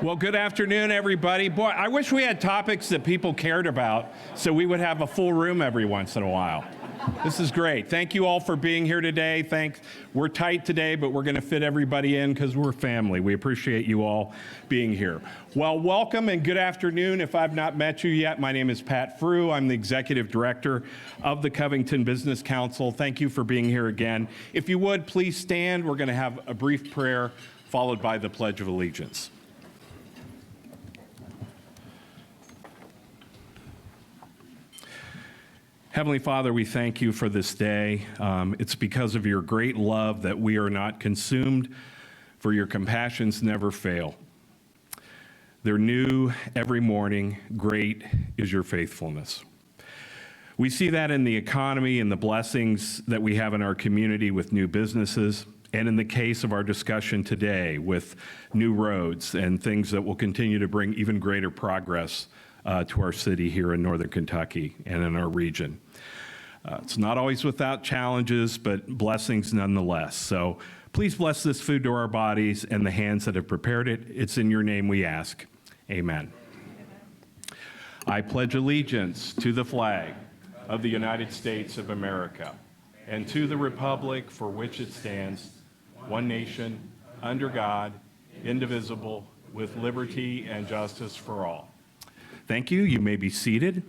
Well, good afternoon, everybody. Boy, I wish we had topics that people cared about so we would have a full room every once in a while. This is great. Thank you all for being here today. We're tight today, but we're going to fit everybody in because we're family. We appreciate you all being here. Well, welcome and good afternoon. If I've not met you yet, my name is Pat Frew. I'm the Executive Director of the Covington Business Council. Thank you for being here again. If you would, please stand. We're going to have a brief prayer followed by the Pledge of Allegiance. Heavenly Father, we thank you for this day. It's because of your great love that we are not consumed, for your compassions never fail. They're new every morning. Great is your faithfulness. We see that in the economy and the blessings that we have in our community with new businesses, and in the case of our discussion today with new roads and things that will continue to bring even greater progress to our city here in Northern Kentucky and in our region. It's not always without challenges, but blessings nonetheless. So please bless this food to our bodies and the hands that have prepared it. It's in your name we ask. Amen. I pledge allegiance to the flag of the United States of America and to the republic for which it stands, one nation, under God, indivisible, with liberty and justice for all. Thank you. You may be seated.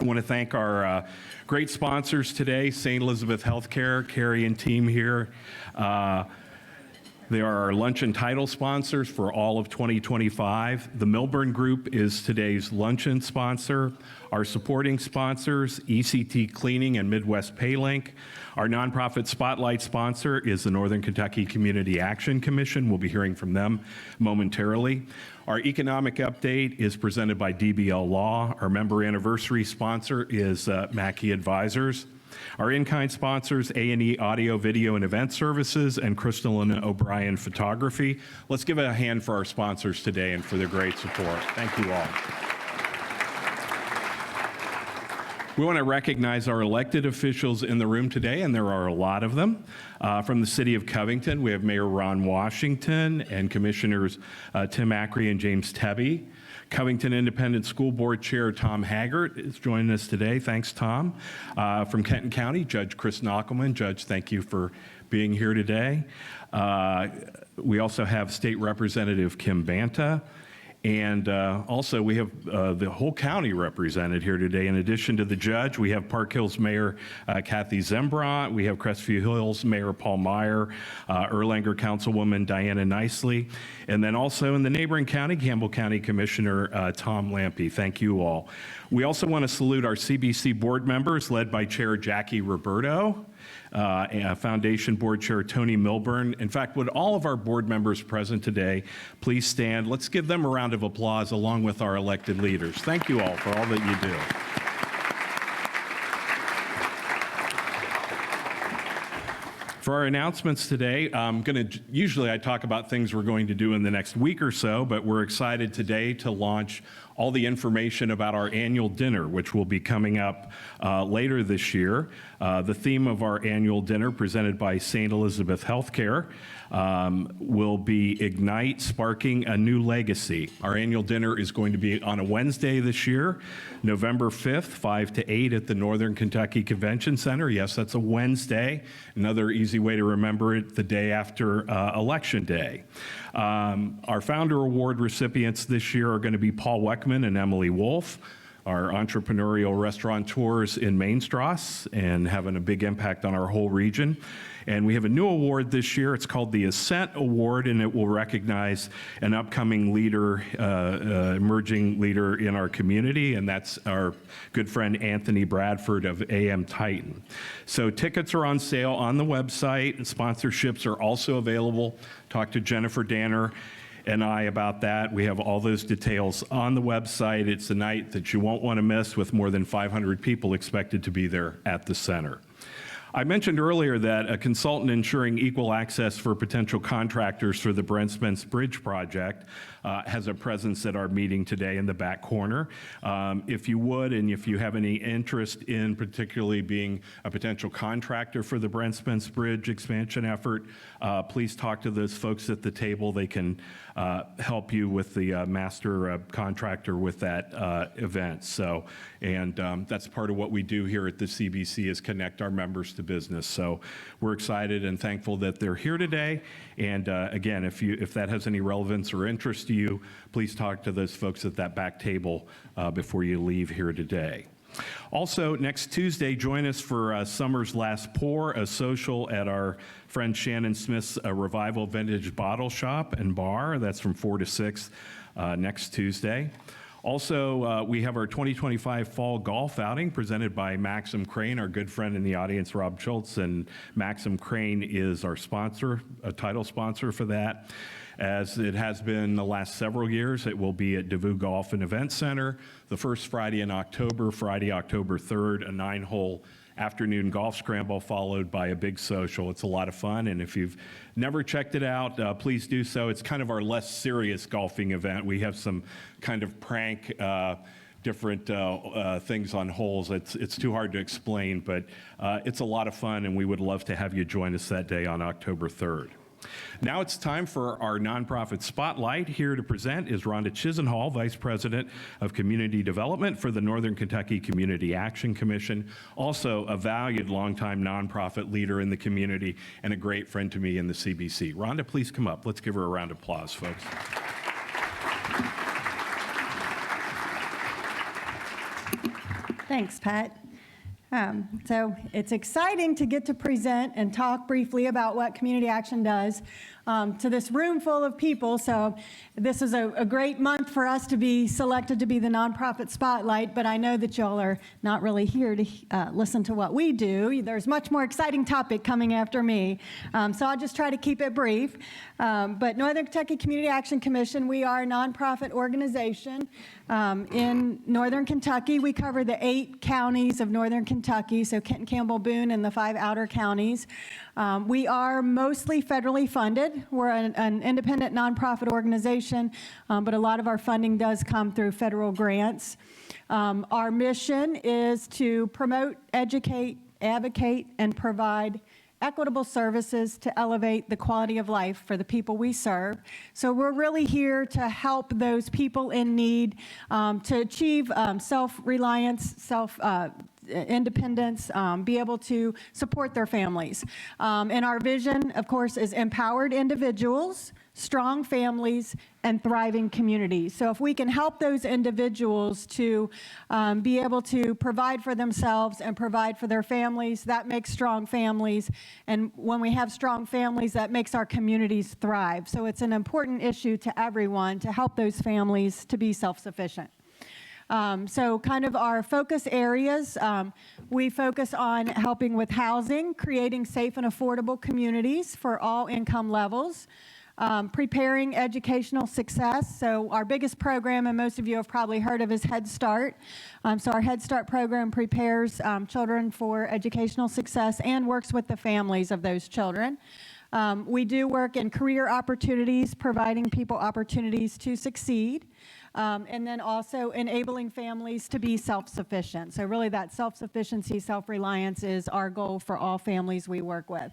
I want to thank our great sponsors today, St. Elizabeth Healthcare, Carrie and team here. They are our Luncheon title sponsors for all of 2025. The Milburn Group is today's Luncheon sponsor. Our supporting sponsors, ECT Cleaning and Midwest PayLink. Our nonprofit spotlight sponsor is the Northern Kentucky Community Action Commission. We'll be hearing from them momentarily. Our economic update is presented by DBL Law. Our member anniversary sponsor is Mackey Advisors. Our in-kind sponsors, A&E Audio, Video, and Event Services, and Crystal and O'Brien Photography. Let's give a hand for our sponsors today and for their great support. Thank you all. We want to recognize our elected officials in the room today, and there are a lot of them. From the city of Covington, we have Mayor Ron Washington and Commissioners Tim Acree and James Tebby. Covington Independent School Board Chair Tom Haggart is joining us today. Thanks, Tom. From Kenton County, Judge Chris Knockelman. Judge, thank you for being here today. We also have State Representative Kim Banta. And also we have the whole county represented here today. In addition to the judge, we have Park Hills Mayor Kathy Zembrandt, we have Crestview Hills Mayor Paul Meyer, Erlanger Councilwoman Diana Nicely, and then also in the neighboring county, Campbell County Commissioner Tom Lampe. Thank you all. We also want to salute our CBC board members led by Chair Jackie Roberto, Foundation Board Chair Tony Milburn. In fact, would all of our board members present today please stand? Let's give them a round of applause along with our elected leaders. Thank you all for all that you do. For our announcements today, usually I talk about things we're going to do in the next week or so, but we're excited today to launch all the information about our annual dinner, which will be coming up later this year. The theme of our annual dinner, presented by St. Elizabeth Healthcare, will be Ignite, Sparking a New Legacy. Our annual dinner is going to be on a Wednesday this year, November 5th, 5 to 8 at the Northern Kentucky Convention Center. Yes, that's a Wednesday. Another easy way to remember it, the day after Election Day. Our Founder Award recipients this year are going to be Paul Weckman and Emily Wolf, our entrepreneurial restaurateurs in Mainstrasse and having a big impact on our whole region. And we have a new award this year. It's called the Ascent Award, and it will recognize an upcoming leader, emerging leader in our community, and that's our good friend Anthony Bradford of AM Titan. So tickets are on sale on the website, and sponsorships are also available. Talk to Jennifer Danner and I about that. We have all those details on the website. It's a night that you won't want to miss with more than 500 people expected to be there at the center. I mentioned earlier that a consultant ensuring equal access for potential contractors for the Bent Spence Bridge project has a presence at our meeting today in the back corner. If you would, and if you have any interest in particularly being a potential contractor for the Bent Spence Bridge expansion effort, please talk to those folks at the table. They can help you with the master contractor with that event. So, and that's part of what we do here at the CBC is connect our members to business. So we're excited and thankful that they're here today. And again, if that has any relevance or interest to you, please talk to those folks at that back table before you leave here today. Also, next Tuesday, join us for Summer's Last Pour, a social at our friend Shannon Smith's Revival Vintage Bottle Shop and Bar. That's from 4 to 6 next Tuesday. Also, we have our 2025 Fall Golf Outing presented by Maxim Crane, our good friend in the audience, Rob Schultz, and Maxim Crane is our sponsor, a title sponsor for that. As it has been the last several years, it will be at Davoo Golf and Event Center the first Friday in October, Friday, October 3rd, a 9-hole afternoon golf scramble followed by a big social. It's a lot of fun, and if you've never checked it out, please do so. It's kind of our less serious golfing event. We have some kind of prank different things on holes. It's too hard to explain, but it's a lot of fun, and we would love to have you join us that day on October 3rd. Now it's time for our nonprofit spotlight. Here to present is Rhonda Chisenhall, Vice President of Community Development for the Northern Kentucky Community Action Commission, also a valued longtime nonprofit leader in the community and a great friend to me in the CBC. Rhonda, please come up. Let's give her a round of applause, folks. Thanks, Pat. So it's exciting to get to present and talk briefly about what Community Action does to this room full of people. So this is a great month for us to be selected to be the nonprofit spotlight, but I know that y'all are not really here to listen to what we do. There's much more exciting topic coming after me. So I'll just try to keep it brief. But Northern Kentucky Community Action Commission, we are a nonprofit organization in Northern Kentucky. We cover the 8 counties of Northern Kentucky, so Kenton, Campbell, Boone, and the 5 outer counties. We are mostly federally funded. We're an independent nonprofit organization, but a lot of our funding does come through federal grants. Our mission is to promote, educate, advocate, and provide equitable services to elevate the quality of life for the people we serve. So we're really here to help those people in need to achieve self-reliance, independence, be able to support their families. And our vision, of course, is empowered individuals, strong families, and thriving communities. So if we can help those individuals to be able to provide for themselves and provide for their families, that makes strong families. And when we have strong families, that makes our communities thrive. So it's an important issue to everyone to help those families to be self-sufficient. So kind of our focus areas, we focus on helping with housing, creating safe and affordable communities for all income levels, preparing educational success. So our biggest program, and most of you have probably heard of, is Head Start. So our Head Start program prepares children for educational success and works with the families of those children. We do work in career opportunities, providing people opportunities to succeed. And then also enabling families to be self-sufficient. So really that self-sufficiency, self-reliance is our goal for all families we work with.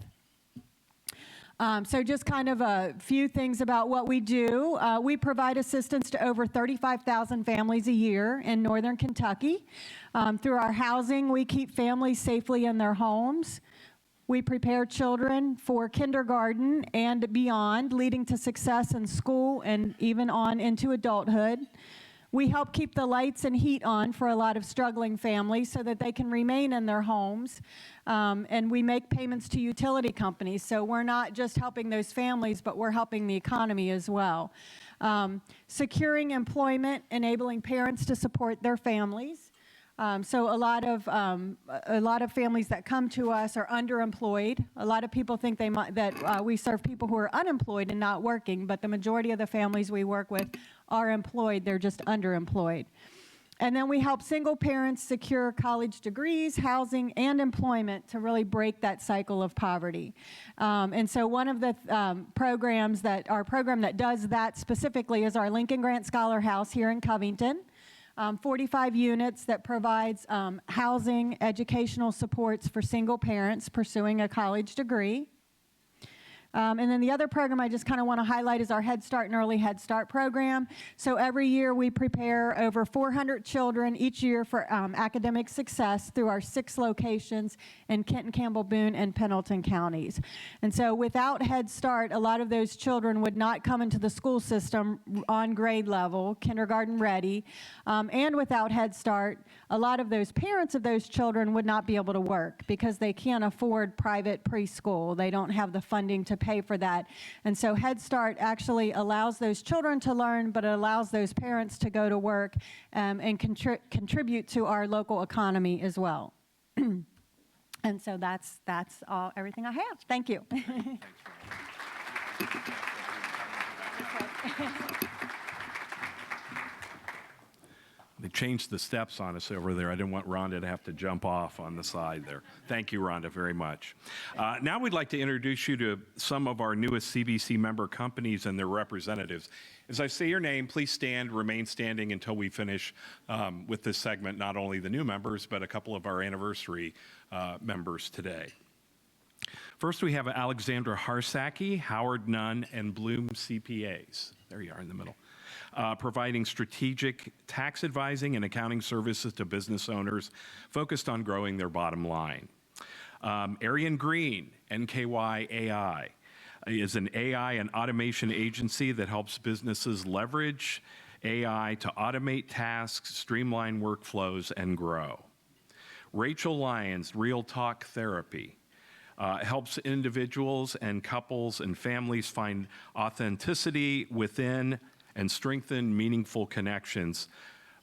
So just kind of a few things about what we do. We provide assistance to over 35,000 families a year in Northern Kentucky. Through our housing, we keep families safely in their homes. We prepare children for kindergarten and beyond, leading to success in school and even on into adulthood. We help keep the lights and heat on for a lot of struggling families so that they can remain in their homes. And we make payments to utility companies. So we're not just helping those families, but we're helping the economy as well. Securing employment, enabling parents to support their families. So a lot of families that come to us are underemployed. A lot of people think that we serve people who are unemployed and not working, but the majority of the families we work with are employed. They're just underemployed. And then we help single parents secure college degrees, housing, and employment to really break that cycle of poverty. And so one of the programs our program that does that specifically is our Lincoln Grant Scholar House here in Covington. 45 units that provides housing, educational supports for single parents pursuing a college degree. And then the other program I just kind of want to highlight is our Head Start and Early Head Start program. So every year we prepare over 400 children each year for academic success through our 6 locations in Kenton, Campbell, Boone, and Pendleton counties. And so without Head Start, a lot of those children would not come into the school system on grade level, kindergarten ready. And without Head Start, a lot of those parents of those children would not be able to work because they can't afford private preschool. They don't have the funding to pay for that. And so Head Start actually allows those children to learn, but it allows those parents to go to work and contribute to our local economy as well. And so that's everything I have. Thank you. They changed the steps on us over there. I didn't want Rhonda to have to jump off on the side there. Thank you, Rhonda, very much. Now we'd like to introduce you to some of our newest CBC member companies and their representatives. As I say your name, please remain standing until we finish with this segment, not only the new members, but a couple of our anniversary members today. First, we have Alexandra Harsacki, Howard Nunn, and Bloom CPAs. There you are in the middle. Providing strategic tax advising and accounting services to business owners focused on growing their bottom line. Arian Green, NKY AI, is an AI and automation agency that helps businesses leverage AI to automate tasks, streamline workflows, and grow. Rachel Lyons, Real Talk Therapy, helps individuals and couples and families find authenticity within and strengthen meaningful connections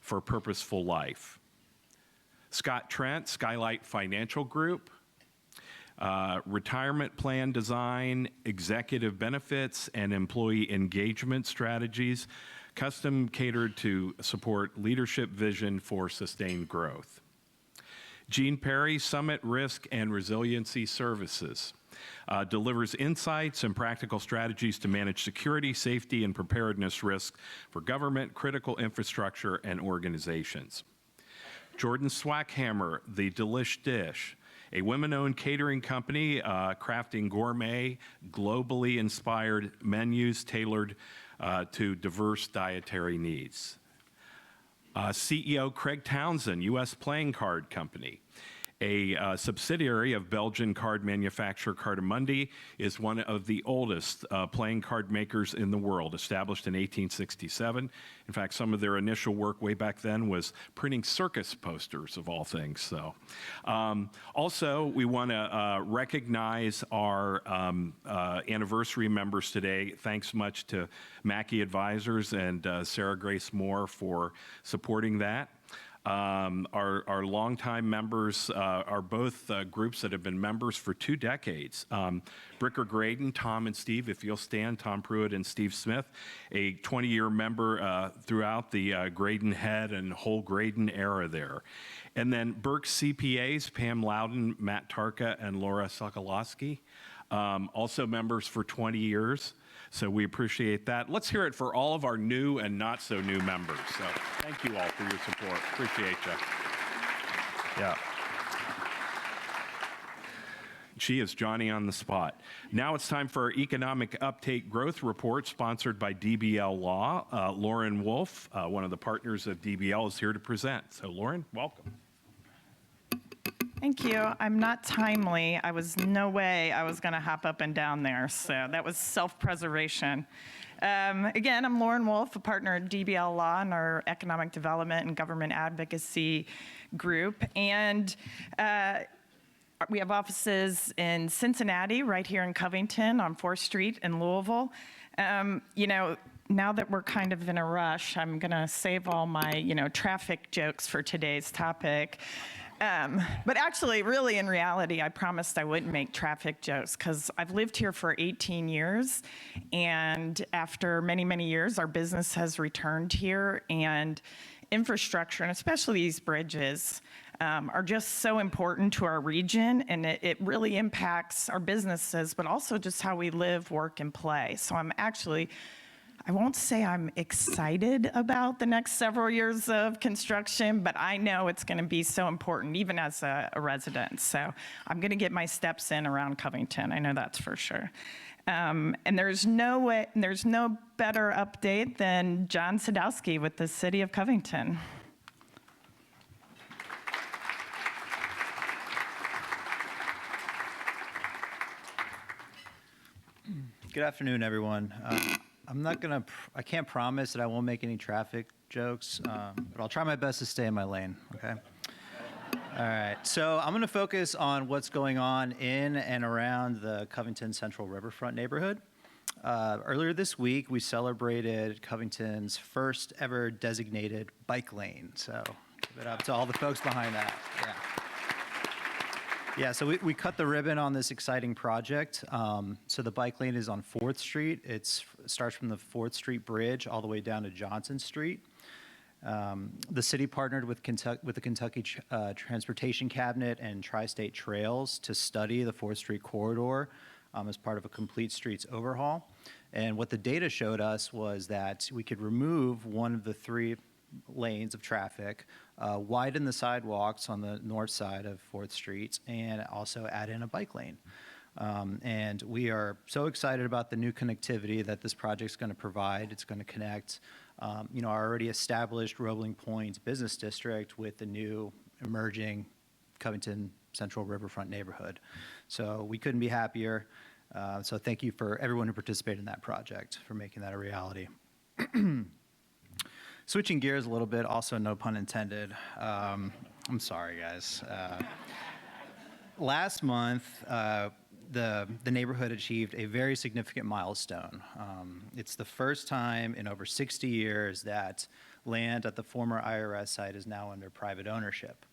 for purposeful life. Scott Trent, Skylight Financial Group, retirement plan design, executive benefits, and employee engagement strategies, custom catered to support leadership vision for sustained growth. Jean Perry, Summit Risk and Resiliency Services. Delivers insights and practical strategies to manage security, safety, and preparedness risks for government, critical infrastructure, and organizations. Jordan Swackhammer, The Delish Dish, a women-owned catering company crafting gourmet, globally inspired menus tailored to diverse dietary needs. CEO Craig Townsend, U.S. Playing Card Company, a subsidiary of Belgian card manufacturer Cartamundi, is one of the oldest playing card makers in the world, established in 1867. In fact, some of their initial work way back then was printing circus posters, of all things. So, also, we want to recognize our anniversary members today. Thanks much to Mackey Advisors and Sarah Grace Moore for supporting that. Our longtime members are both groups that have been members for 2 decades. Bricker Graydon, Tom and Steve, if you'll stand, Tom Pruitt and Steve Smith, a 20-year member throughout the Graydon Head and whole Graydon era there. And then Burke CPAs, Pam Loudon, Matt Tarka, and Laura Sokolowski, also members for 20 years. So we appreciate that. Let's hear it for all of our new and not so new members. So thank you all for your support. Appreciate you. Yeah. She is Johnny on the spot. Now it's time for our Economic Uptake Growth Report, sponsored by DBL Law. Lauren Wolf, one of the partners of DBL, is here to present. So Lauren, welcome. Thank you. I'm not timely. No way I was going to hop up and down there, so that was self-preservation. Again, I'm Lauren Wolf, a partner at DBL Law in our Economic Development and Government Advocacy Group. And we have offices in Cincinnati, right here in Covington, on 4th Street in Louisville. Now that we're kind of in a rush, I'm going to save all my, traffic jokes for today's topic. But actually, really, in reality, I promised I wouldn't make traffic jokes because I've lived here for 18 years. And after many, many years, our business has returned here. And infrastructure, and especially these bridges, are just so important to our region, and it really impacts our businesses, but also just how we live, work, and play. So I won't say I'm excited about the next several years of construction, but I know it's going to be so important, even as a resident. So I'm going to get my steps in around Covington. I know that's for sure. And there's no better update than John Sadowski with the City of Covington. Good afternoon, everyone. I can't promise that I won't make any traffic jokes, but I'll try my best to stay in my lane, okay? All right, so I'm gonna focus on what's going on in and around the Covington Central Riverfront neighborhood. Earlier this week, we celebrated Covington's first ever designated bike lane, so give it up to all the folks behind that, yeah. Yeah, so we cut the ribbon on this exciting project. So the bike lane is on 4th Street. It starts from the 4th Street Bridge all the way down to Johnson Street. The city partnered with the Kentucky Transportation Cabinet and Tri-State Trails to study the 4th Street corridor as part of a complete streets overhaul. And what the data showed us was that we could remove one of the 3 lanes of traffic, widen the sidewalks on the north side of 4th Street, and also add in a bike lane. And we are so excited about the new connectivity that this project's going to provide. It's going to connect, our already established Roebling Point Business District with the new emerging Covington Central Riverfront neighborhood. So we couldn't be happier. So thank you for everyone who participated in that project for making that a reality. Switching gears a little bit, also no pun intended. I'm sorry, guys. Last month, the neighborhood achieved a very significant milestone. It's the first time in over 60 years that land at the former IRS site is now under private ownership.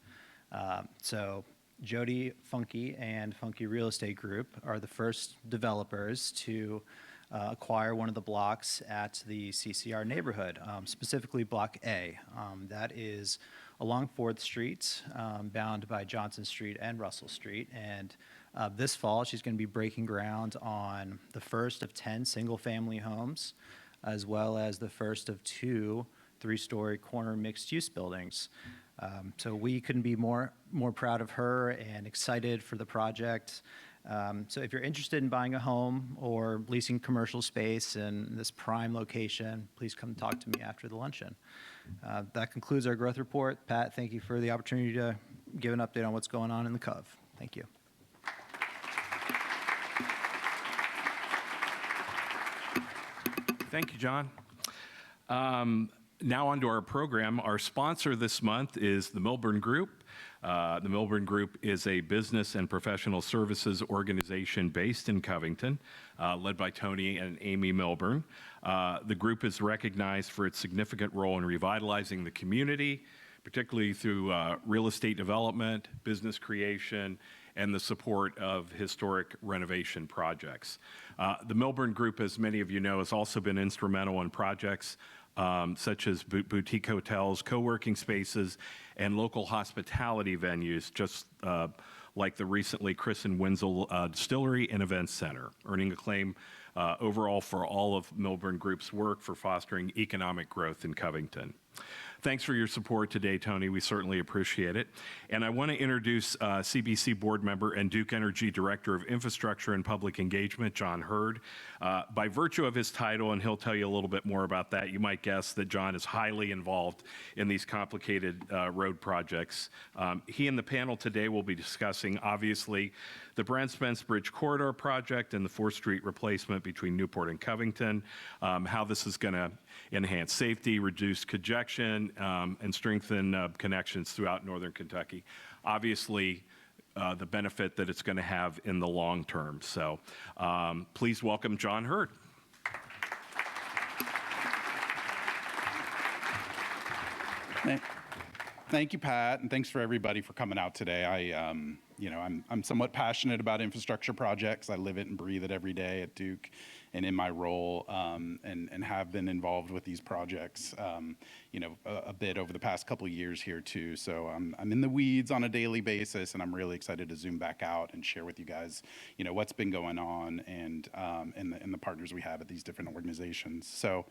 So Jody Funky and Funky Real Estate Group are the first developers to acquire one of the blocks at the CCR neighborhood, specifically Block A. That is along 4th Street, bound by Johnson Street and Russell Street. And this fall, she's going to be breaking ground on the first of 10 single-family homes, as well as the first of 2 3-story corner mixed-use buildings. So we couldn't be more proud of her and excited for the project. So if you're interested in buying a home or leasing commercial space in this prime location, please come talk to me after the luncheon. That concludes our growth report. Pat, thank you for the opportunity to give an update on what's going on in the Cov. Thank you. Thank you, John. Now on to our program. Our sponsor this month is the Milburn Group. The Milburn Group is a business and professional services organization based in Covington, led by Tony and Amy Milburn. The group is recognized for its significant role in revitalizing the community, particularly through real estate development, business creation, and the support of historic renovation projects. The Milburn Group, as many of you know, has also been instrumental in projects such as boutique hotels, co-working spaces, and local hospitality venues, just like the recently christened Wenzel Distillery and Events Center, earning acclaim overall for all of Milburn Group's work for fostering economic growth in Covington. Thanks for your support today, Tony. We certainly appreciate it. And I want to introduce CBC board member and Duke Energy Director of Infrastructure and Public Engagement, John Hurd. By virtue of his title, and he'll tell you a little bit more about that, you might guess that John is highly involved in these complicated road projects. He and the panel today will be discussing, obviously, the Bent Spence Bridge Corridor project and the 4th Street replacement between Newport and Covington, how this is going to enhance safety, reduce congestion, and strengthen connections throughout northern Kentucky. Obviously, the benefit that it's going to have in the long term. So please welcome John Hurd. Thank you, Pat, and thanks for everybody for coming out today. I'm somewhat passionate about infrastructure projects. I live it and breathe it every day at Duke, and in my role, and have been involved with these projects, a bit over the past couple of years here too. So I'm in the weeds on a daily basis, and I'm really excited to zoom back out and share with you guys, what's been going on and the partners we have at these different organizations. So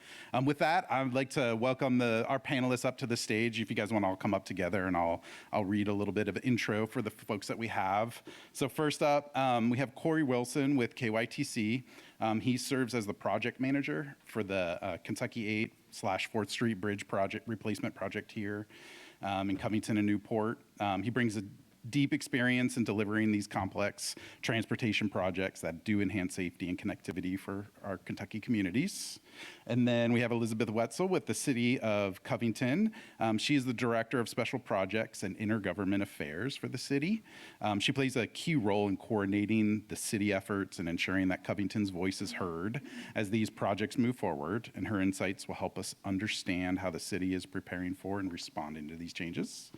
with that, I'd like to welcome our panelists up to the stage. If you guys want to all come up together, and I'll read a little bit of an intro for the folks that we have. So first up, we have Corey Wilson with KYTC. He serves as the project manager for the Kentucky 8/4th Street Bridge project replacement project here in Covington and Newport. He brings a deep experience in delivering these complex transportation projects that do enhance safety and connectivity for our Kentucky communities. And then we have Elizabeth Wetzel with the City of Covington. She is the Director of Special Projects and Intergovernment Affairs for the city. She plays a key role in coordinating the city efforts and ensuring that Covington's voice is heard as these projects move forward, and her insights will help us understand how the city is preparing for and responding to these changes.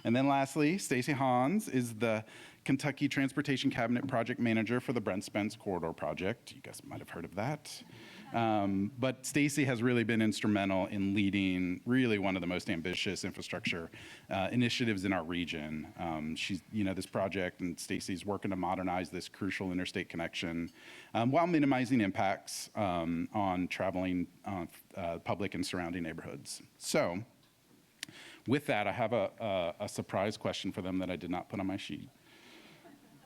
And then lastly, Stacy Hans is the Kentucky Transportation Cabinet Project Manager for the Bent Spence Corridor Project. You guys might have heard of that. But Stacy has really been instrumental in leading really one of the most ambitious infrastructure initiatives in our region. This project, and Stacy's working to modernize this crucial interstate connection while minimizing impacts on traveling public and surrounding neighborhoods. So, with that, I have a surprise question for them that I did not put on my sheet.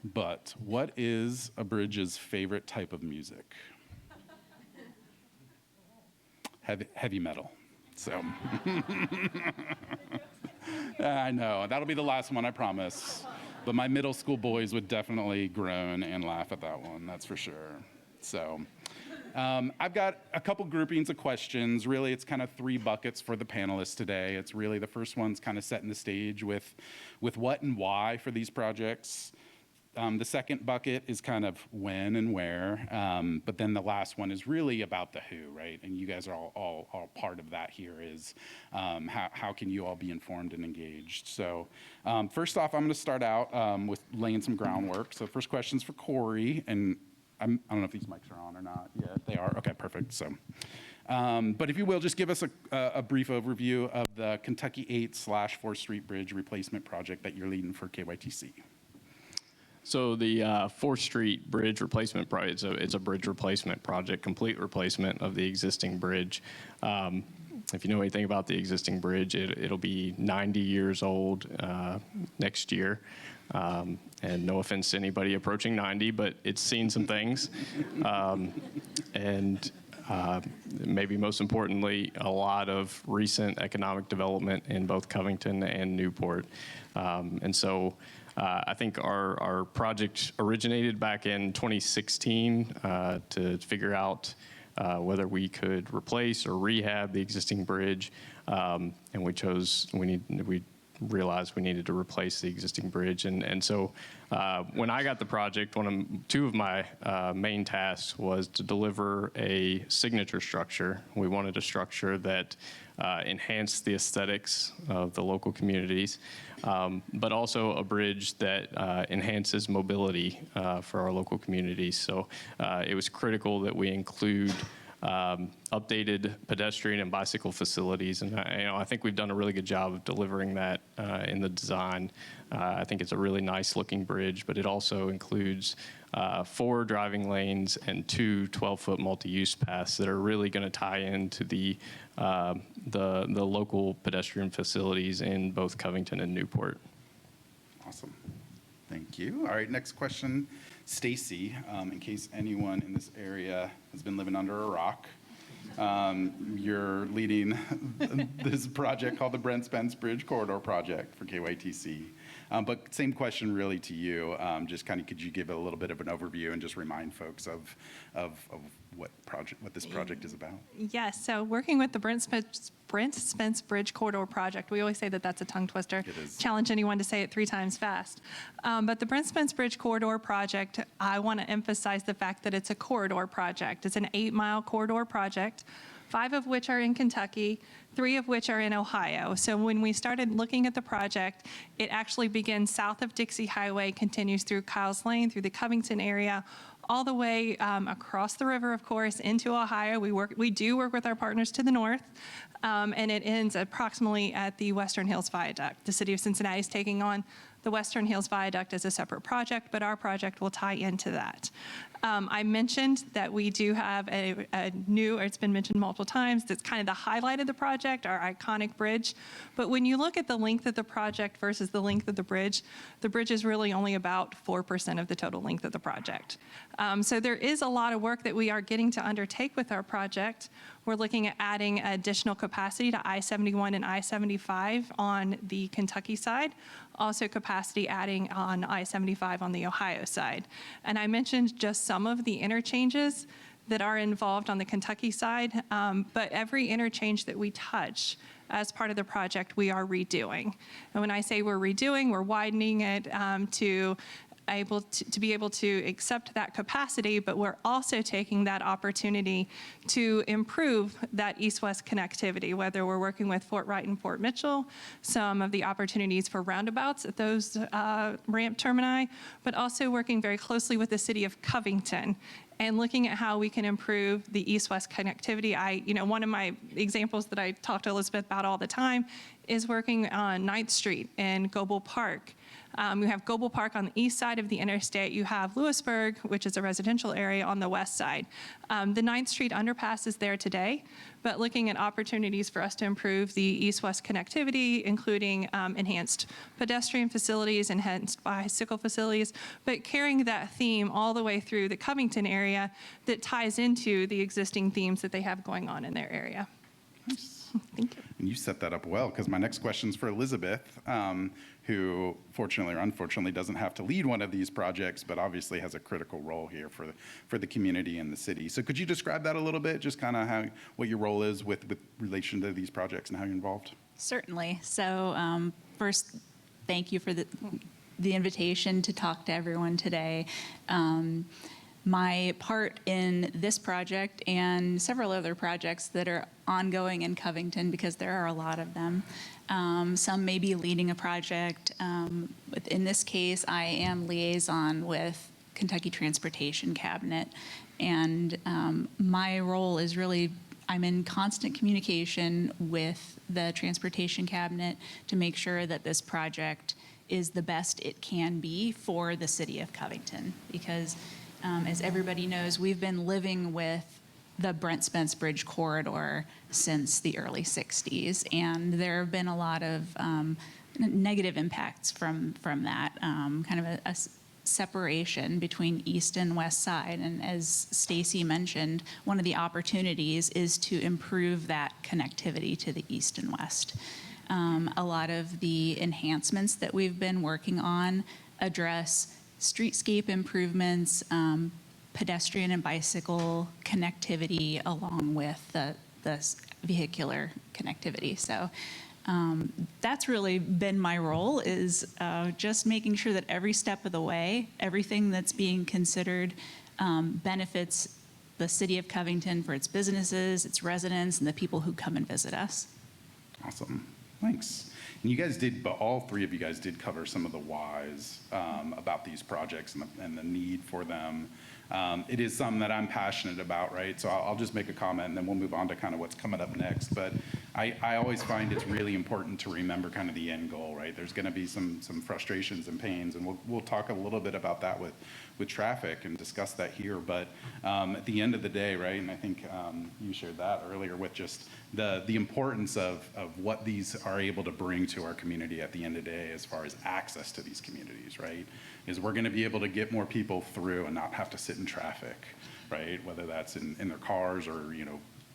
But what is a bridge's favorite type of music? Heavy metal. So, I know, that'll be the last one, I promise. But my middle school boys would definitely groan and laugh at that one, that's for sure. So, I've got a couple groupings of questions. Really, it's kind of 3 buckets for the panelists today. It's really the first one's kind of setting the stage with what and why for these projects. The second bucket is kind of when and where. But then the last one is really about the who, right? And you guys are all part of that here is how can you all be informed and engaged? So first off, I'm going to start out with laying some groundwork. So first question's for Corey, and I don't know if these mics are on or not. Yeah, they are. Okay, perfect. So, but if you will, just give us a brief overview of the Kentucky 8/4th Street Bridge replacement project that you're leading for KYTC. So the 4th Street Bridge replacement project, it's a bridge replacement project, complete replacement of the existing bridge. If you know anything about the existing bridge, it'll be 90 years old next year. And no offense to anybody approaching 90, but it's seen some things. And maybe most importantly, a lot of recent economic development in both Covington and Newport. And so I think our project originated back in 2016 to figure out whether we could replace or rehab the existing bridge. And we realized we needed to replace the existing bridge. And so when I got the project, two of my main tasks was to deliver a signature structure. We wanted a structure that enhanced the aesthetics of the local communities, but also a bridge that enhances mobility for our local communities. So it was critical that we include updated pedestrian and bicycle facilities, and I think we've done a really good job of delivering that in the design. I think it's a really nice looking bridge, but it also includes 4 driving lanes and 2 12-foot multi-use paths that are really going to tie into the local pedestrian facilities in both Covington and Newport. Awesome. Thank you. All right, next question. Stacy, in case anyone in this area has been living under a rock, you're leading this project called the Bent Spence Bridge Corridor Project for KYTC. But same question really to you. Just kind of could you give a little bit of an overview and just remind folks of what this project is about? Yes, so working with the Bent Spence Bridge Corridor Project, we always say that that's a tongue twister. It is. Challenge anyone to say it 3 times fast. But the Bent Spence Bridge Corridor Project, I want to emphasize the fact that it's a corridor project. It's an 8-mile corridor project, 5 of which are in Kentucky, 3 of which are in Ohio. So when we started looking at the project, it actually begins south of Dixie Highway, continues through Kyles Lane, through the Covington area, all the way across the river, of course, into Ohio. We do work with our partners to the north, and it ends approximately at the Western Hills Viaduct. The city of Cincinnati is taking on the Western Hills Viaduct as a separate project, but our project will tie into that. I mentioned that we do have a new, or it's been mentioned multiple times, that's kind of the highlight of the project, our iconic bridge. But when you look at the length of the project versus the length of the bridge is really only about 4% of the total length of the project. So there is a lot of work that we are getting to undertake with our project. We're looking at adding additional capacity to I-71 and I-75 on the Kentucky side, also capacity adding on I-75 on the Ohio side. And I mentioned just some of the interchanges that are involved on the Kentucky side, but every interchange that we touch as part of the project, we are redoing. And when I say we're redoing, we're widening it to be able to accept that capacity, but we're also taking that opportunity to improve that east-west connectivity, whether we're working with Fort Wright and Fort Mitchell, some of the opportunities for roundabouts at those ramp termini, but also working very closely with the city of Covington and looking at how we can improve the east-west connectivity. One of my examples that I talk to Elizabeth about all the time is working on 9th Street in Goble Park. You have Goble Park on the east side of the interstate. You have Lewisburg, which is a residential area, on the west side. The 9th Street underpass is there today, but looking at opportunities for us to improve the east-west connectivity, including enhanced pedestrian facilities, enhanced bicycle facilities, but carrying that theme all the way through the Covington area that ties into the existing themes that they have going on in their area. Thank you. And you set that up well, because my next question is for Elizabeth, who fortunately or unfortunately doesn't have to lead one of these projects, but obviously has a critical role here for the community and the city. So could you describe that a little bit, just kind of what your role is with relation to these projects and how you're involved? Certainly. So first, thank you for the invitation to talk to everyone today. My part in this project and several other projects that are ongoing in Covington, because there are a lot of them. Some may be leading a project. But in this case, I am liaison with Kentucky Transportation Cabinet. And my role is really, I'm in constant communication with the Transportation Cabinet to make sure that this project is the best it can be for the city of Covington. Because as everybody knows, we've been living with the Bent Spence Bridge corridor since the early 60s, and there have been a lot of negative impacts from that, kind of a separation between east and west side. And as Stacy mentioned, one of the opportunities is to improve that connectivity to the east and west. A lot of the enhancements that we've been working on address streetscape improvements, pedestrian and bicycle connectivity, along with the vehicular connectivity. So that's really been my role, is just making sure that every step of the way, everything that's being considered benefits the city of Covington for its businesses, its residents, and the people who come and visit us. Awesome. Thanks. And you guys did, but all three of you guys did cover some of the whys about these projects and the need for them. It is something that I'm passionate about, right? So I'll just make a comment and then we'll move on to kind of what's coming up next. But I always find it's really important to remember kind of the end goal, right? There's going to be some frustrations and pains, and we'll talk a little bit about that with traffic and discuss that here. But at the end of the day, right, and I think you shared that earlier with just the importance of what these are able to bring to our community at the end of the day as far as access to these communities, right, is we're going to be able to get more people through and not have to sit in traffic, right, whether that's in their cars or,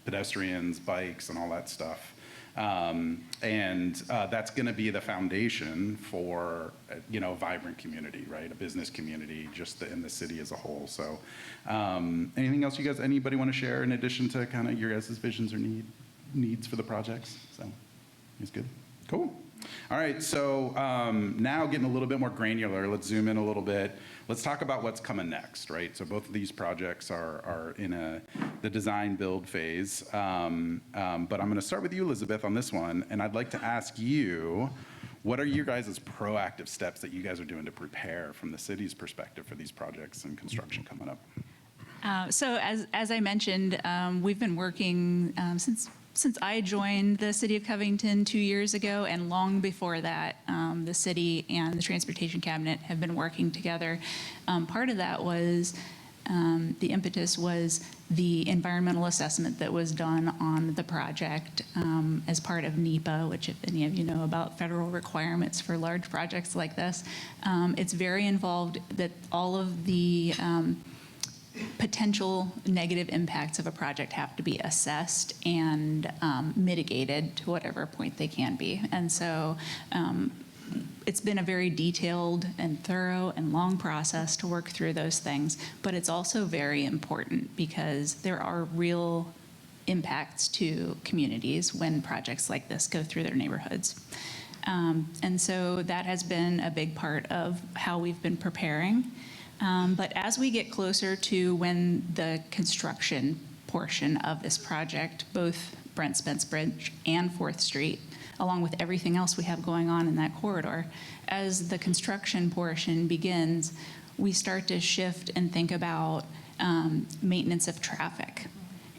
pedestrians, bikes, and all that stuff. And that's going to be the foundation for, a vibrant community, right? A business community, just in the city as a whole. So anything else anybody want to share in addition to kind of your guys' visions or needs for the projects? So it's good. Cool. All right, so now getting a little bit more granular, let's zoom in a little bit. Let's talk about what's coming next, right? So both of these projects are in the design build phase. But I'm going to start with you, Elizabeth, on this one. And I'd like to ask you, what are your guys' proactive steps that you guys are doing to prepare from the city's perspective for these projects and construction coming up? So as I mentioned, we've been working since I joined the City of Covington 2 years ago, and long before that, the city and the Transportation Cabinet have been working together. Part of that was the impetus was the environmental assessment that was done on the project as part of NEPA, which if any of you know about federal requirements for large projects like this, it's very involved that all of the potential negative impacts of a project have to be assessed and mitigated to whatever point they can be. And so it's been a very detailed and thorough and long process to work through those things, but it's also very important because there are real impacts to communities when projects like this go through their neighborhoods. And so that has been a big part of how we've been preparing. But as we get closer to when the construction portion of this project, both Bent Spence Bridge and 4th Street, along with everything else we have going on in that corridor, as the construction portion begins, we start to shift and think about maintenance of traffic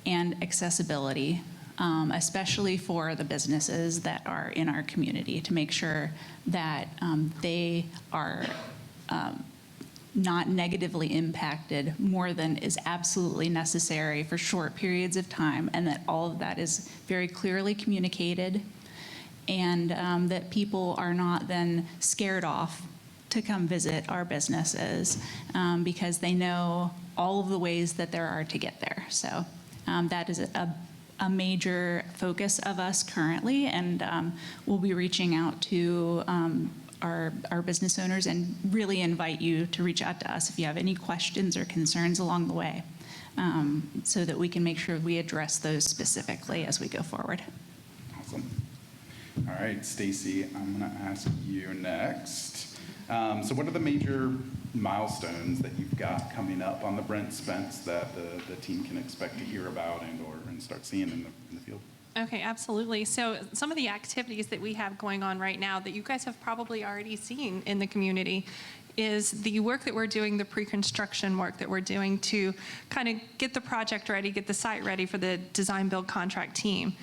and accessibility, especially for the businesses that are in our community, to make sure that they are not negatively impacted more than is absolutely necessary for short periods of time, and that all of that is very clearly communicated, and that people are not then scared off to come visit our businesses because they know all of the ways that there are to get there. So that is a major focus of us currently, and we'll be reaching out to our business owners and really invite you to reach out to us if you have any questions or concerns along the way, so that we can make sure we address those specifically as we go forward. Awesome. All right, Stacy, I'm going to ask you next. So what are the major milestones that you've got coming up on the Bent Spence that the team can expect to hear about and start seeing in the field? Okay, absolutely. So some of the activities that we have going on right now that you guys have probably already seen in the community is the work that we're doing, the pre-construction work that we're doing to kind of get the project ready, get the site ready for the design build contract team.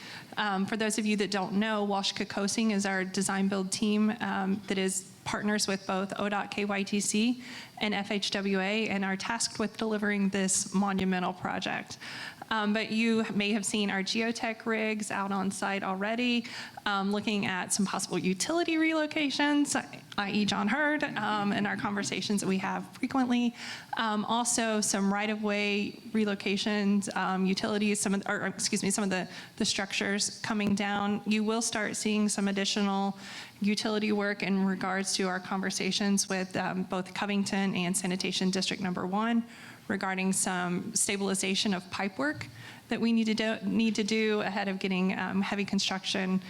For those of you that don't know, Walsh Kokosing is our design build team that is partners with both ODOT KYTC and FHWA and are tasked with delivering this monumental project. But you may have seen our geotech rigs out on site already, looking at some possible utility relocations, i.e. John Hurd, and our conversations that we have frequently. Also some right-of-way relocations, utilities, some of the structures coming down. You will start seeing some additional utility work in regards to our conversations with both Covington and Sanitation District Number 1 regarding some stabilization of pipe work that we need to do ahead of getting heavy construction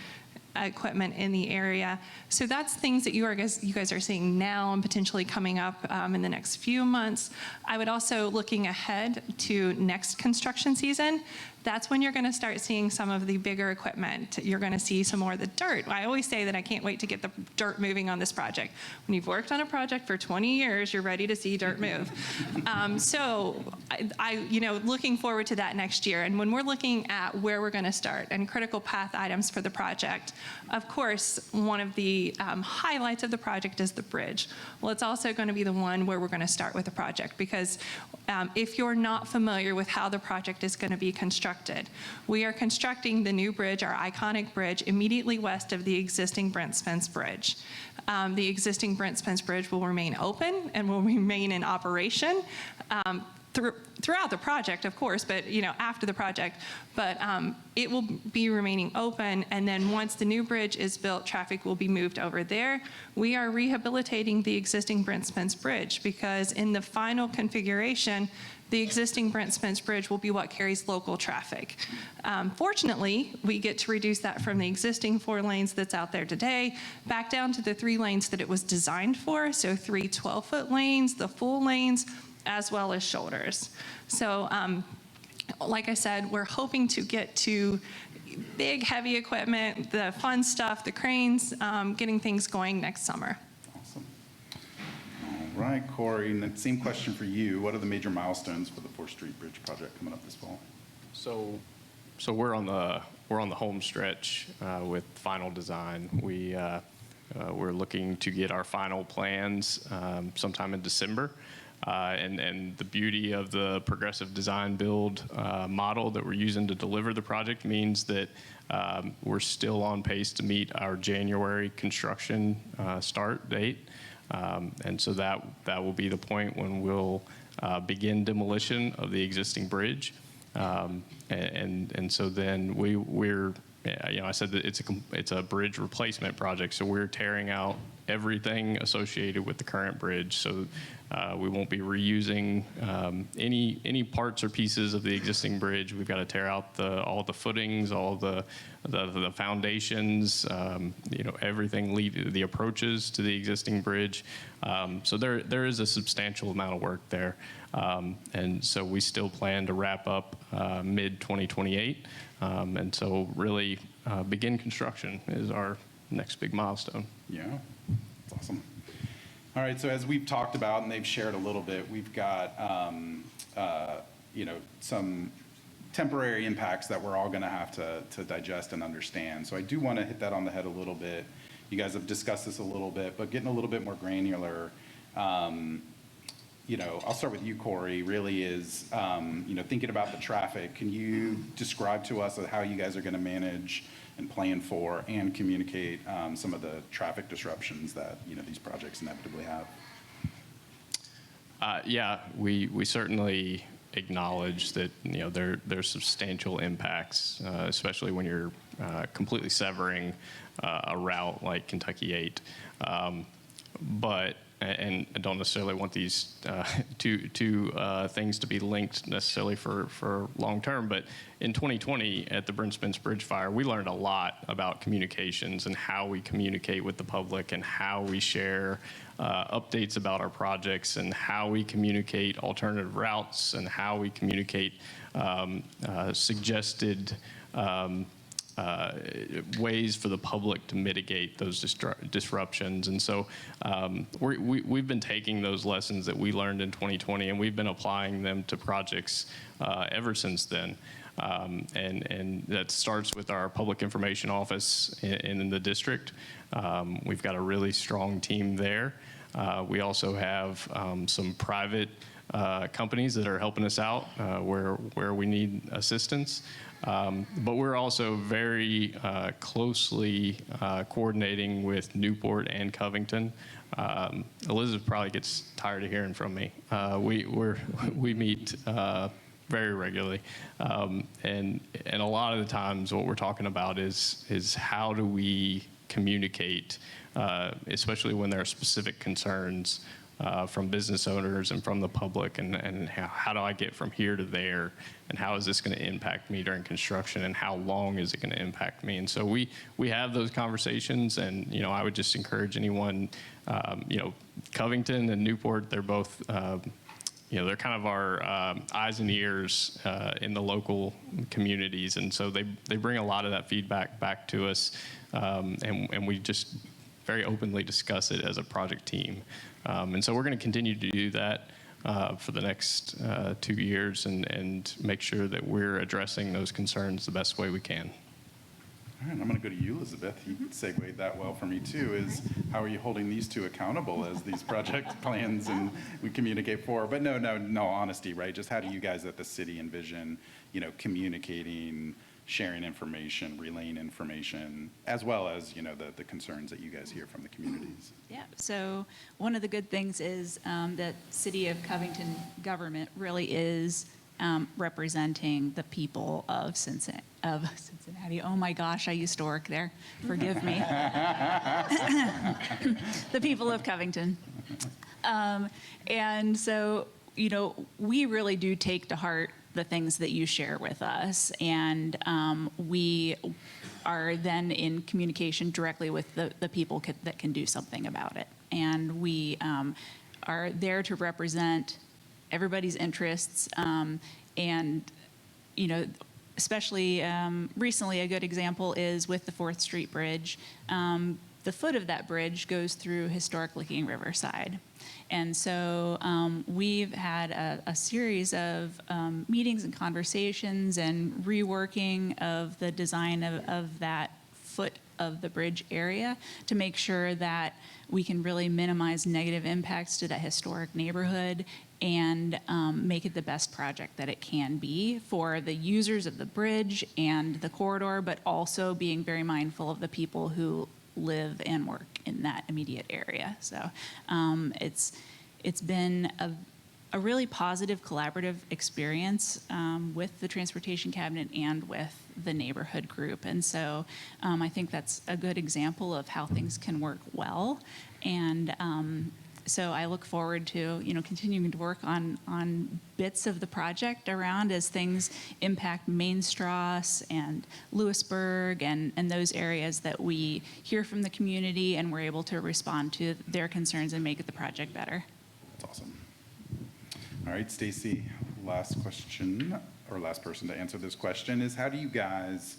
equipment in the area. So that's things that you guys are seeing now and potentially coming up in the next few months. I would also, looking ahead to next construction season, that's when you're going to start seeing some of the bigger equipment. You're going to see some more of the dirt. I always say that I can't wait to get the dirt moving on this project. When you've worked on a project for 20 years, you're ready to see dirt move. So looking forward to that next year. And when we're looking at where we're going to start and critical path items for the project, of course, one of the highlights of the project is the bridge. Well, it's also going to be the one where we're going to start with the project, because if you're not familiar with how the project is going to be constructed, we are constructing the new bridge, our iconic bridge, immediately west of the existing Bent Spence Bridge. The existing Bent Spence Bridge will remain open and will remain in operation throughout the project, of course, but after the project. But it will be remaining open, and then once the new bridge is built, traffic will be moved over there. We are rehabilitating the existing Bent Spence Bridge because in the final configuration, the existing Bent Spence Bridge will be what carries local traffic. Fortunately, we get to reduce that from the existing 4 lanes that's out there today back down to the 3 lanes that it was designed for, so 3 12-foot lanes, the full lanes, as well as shoulders. So like I said, we're hoping to get to big, heavy equipment, the fun stuff, the cranes, getting things going next summer. Awesome. All right, Corey, and the same question for you. What are the major milestones for the 4th 4th Street Bridge project coming up this fall? So we're on the home stretch with final design. We're looking to get our final plans sometime in December. And the beauty of the progressive design build model that we're using to deliver the project means that we're still on pace to meet our January construction start date. And so that will be the point when we'll begin demolition of the existing bridge. And so then we're I said that it's a bridge replacement project, so we're tearing out everything associated with the current bridge. So we won't be reusing any parts or pieces of the existing bridge. We've got to tear out all the footings, all the foundations, everything the approaches to the existing bridge. So there is a substantial amount of work there. And so we still plan to wrap up mid-2028. And so really begin construction is our next big milestone. Yeah, that's awesome. All right, so as we've talked about and they've shared a little bit, we've got some temporary impacts that we're all going to have to digest and understand. So I do want to hit that on the head a little bit. You guys have discussed this a little bit, but getting a little bit more granular. I'll start with you, Corey. Really is thinking about the traffic. Can you describe to us how you guys are going to manage and plan for and communicate some of the traffic disruptions that these projects inevitably have? Yeah, we certainly acknowledge that there's substantial impacts, especially when you're completely severing a route like Kentucky 8. But I don't necessarily want these two things to be linked necessarily for long term, but in 2020 at the Bent Spence Bridge fire, we learned a lot about communications and how we communicate with the public and how we share updates about our projects and how we communicate alternative routes and how we communicate suggested ways for the public to mitigate those disruptions. And so we've been taking those lessons that we learned in 2020 and we've been applying them to projects ever since then. And that starts with our public information office in the district. We've got a really strong team there. We also have some private companies that are helping us out where we need assistance. But we're also very closely coordinating with Newport and Covington. Elizabeth probably gets tired of hearing from me. We meet very regularly, and a lot of the times what we're talking about is how do we communicate, especially when there are specific concerns from business owners and from the public, and how do I get from here to there, and how is this going to impact me during construction, and how long is it going to impact me? And so we have those conversations, and I would just encourage anyone, Covington and Newport, they're both they're kind of our eyes and ears in the local communities, and so they bring a lot of that feedback back to us, and we just very openly discuss it as a project team. And so we're going to continue to do that for the next 2 years and make sure that we're addressing those concerns the best way we can. All right, I'm going to go to you, Elizabeth. You segued that well for me, too, is how are you holding these two accountable as these project plans and we communicate for? But no honesty, right? Just how do you guys at the city envision, communicating, sharing information, relaying information, as well as, the concerns that you guys hear from the communities? Yeah, so one of the good things is that City of Covington government really is representing the people of Cincinnati. Oh my gosh, I used to work there. Forgive me. The people of Covington. And so, we really do take to heart the things that you share with us, and we are then in communication directly with the people that can do something about it. And we are there to represent everybody's interests, and especially recently, a good example is with the 4th Street Bridge. the foot of that bridge goes through historic Licking Riverside. And so we've had a series of meetings and conversations and reworking of the design of that foot of the bridge area to make sure that we can really minimize negative impacts to that historic neighborhood and make it the best project that it can be for the users of the bridge and the corridor, but also being very mindful of the people who live and work in that immediate area. So it's been a really positive collaborative experience with the Transportation Cabinet and with the neighborhood group. And so I think that's a good example of how things can work well. And so I look forward to, continuing to work on bits of the project around as things impact Main Strasse and Lewisburg and those areas that we hear from the community, and we're able to respond to their concerns and make it the project better. That's awesome. All right, Stacy, last question, or last person to answer this question is, how do you guys,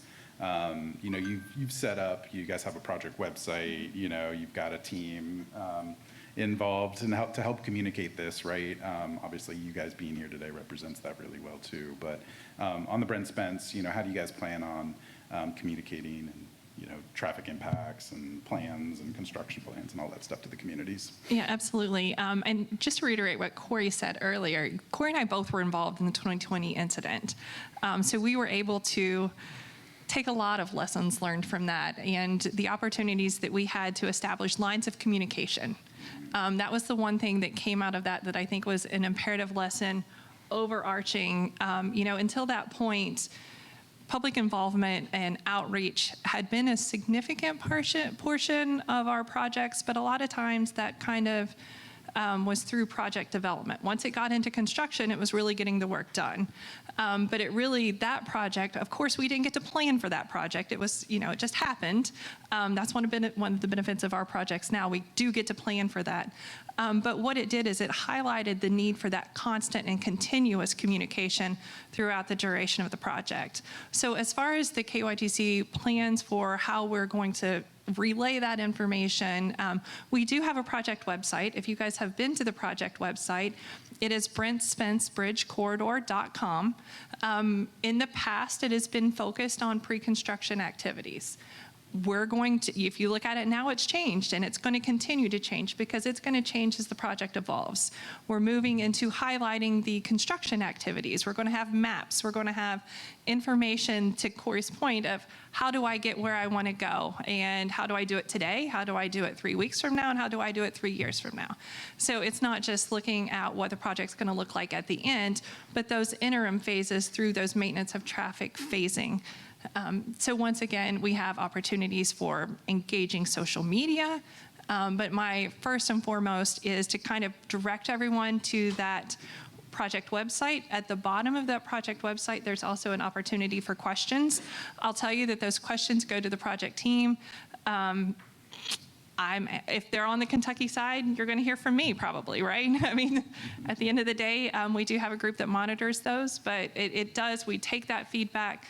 you've set up, you guys have a project website, you've got a team involved and to help communicate this, right? Obviously, you guys being here today represents that really well too. But on the Bent Spence, how do you guys plan on communicating and traffic impacts and plans and construction plans and all that stuff to the communities? Yeah, absolutely. And just to reiterate what Corey said earlier, Corey and I both were involved in the 2020 incident. So we were able to take a lot of lessons learned from that and the opportunities that we had to establish lines of communication. That was the one thing that came out of that I think was an imperative lesson, overarching. Until that point, public involvement and outreach had been a significant portion of our projects, but a lot of times that kind of was through project development. Once it got into construction, it was really getting the work done. But that project, of course, we didn't get to plan for that project. It was, it just happened. That's one of the benefits of our projects now. We do get to plan for that. But what it did is it highlighted the need for that constant and continuous communication throughout the duration of the project. So as far as the KYTC plans for how we're going to relay that information, we do have a project website. If you guys have been to the project website, it is BentSpenceBridgeCorridor.com. In the past, it has been focused on pre-construction activities. We're going to, if you look at it now, it's changed, and it's going to continue to change because it's going to change as the project evolves. We're moving into highlighting the construction activities. We're going to have maps. We're going to have information, to Corey's point, of how do I get where I want to go, and how do I do it today, how do I do it 3 weeks from now, and how do I do it 3 years from now. So it's not just looking at what the project's going to look like at the end, but those interim phases through those maintenance of traffic phasing. So once again, we have opportunities for engaging social media, but my first and foremost is to kind of direct everyone to that project website. At the bottom of that project website, there's also an opportunity for questions. I'll tell you that those questions go to the project team. If they're on the Kentucky side, you're going to hear from me probably, right? I mean, at the end of the day, we do have a group that monitors those, but we take that feedback,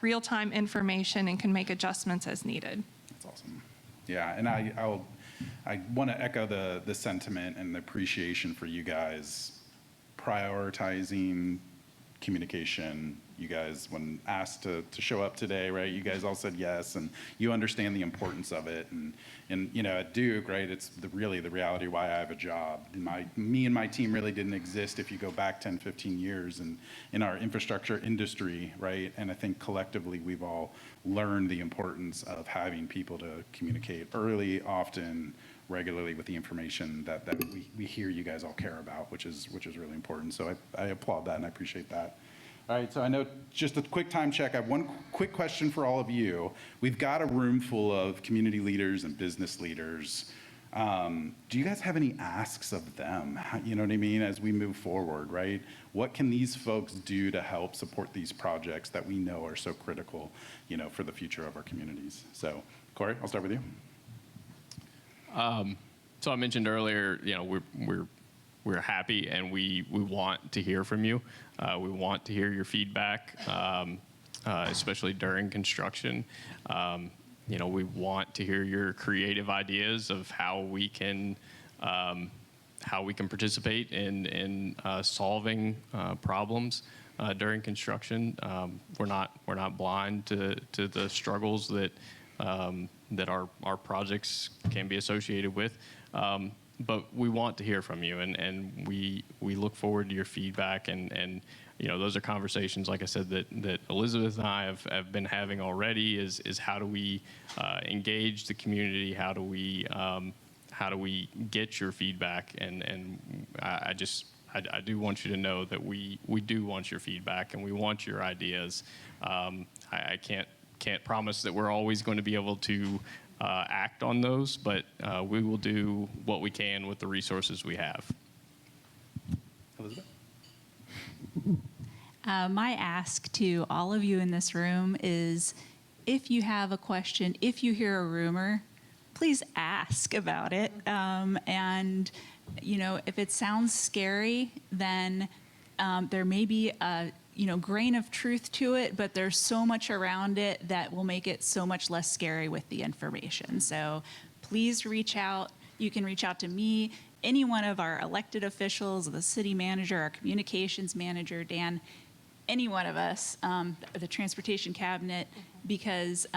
real-time information, and can make adjustments as needed. That's awesome. Yeah, and I want to echo the sentiment and the appreciation for you guys prioritizing communication. You guys, when asked to show up today, right, you guys all said yes, and you understand the importance of it. And at Duke, right, it's really the reality why I have a job. Me and my team really didn't exist if you go back 10, 15 years in our infrastructure industry, right? And I think collectively we've all learned the importance of having people to communicate early, often, regularly with the information that we hear you guys all care about, which is really important. So I applaud that and I appreciate that. All right, so I know, just a quick time check. I have one quick question for all of you. We've got a room full of community leaders and business leaders. Do you guys have any asks of them? You know what I mean? As we move forward, right? What can these folks do to help support these projects that we know are so critical, for the future of our communities? So, Corey, I'll start with you. So I mentioned earlier, we're happy and we want to hear from you. We want to hear your feedback, especially during construction. we want to hear your creative ideas of how we can participate in solving problems during construction. We're not blind to the struggles that our projects can be associated with. But we want to hear from you, and we look forward to your feedback. And those are conversations, like I said, that Elizabeth and I have been having already. Is how do we engage the community? How do we get your feedback? And I do want you to know that we do want your feedback, and we want your ideas. I can't promise that we're always going to be able to act on those, but we will do what we can with the resources we have. Elizabeth? My ask to all of you in this room is, if you have a question, if you hear a rumor, please ask about it. And if it sounds scary, then there may be a grain of truth to it, but there's so much around it that will make it so much less scary with the information. So please reach out. You can reach out to me, any one of our elected officials, the city manager, our communications manager, Dan, any one of us, the transportation cabinet, because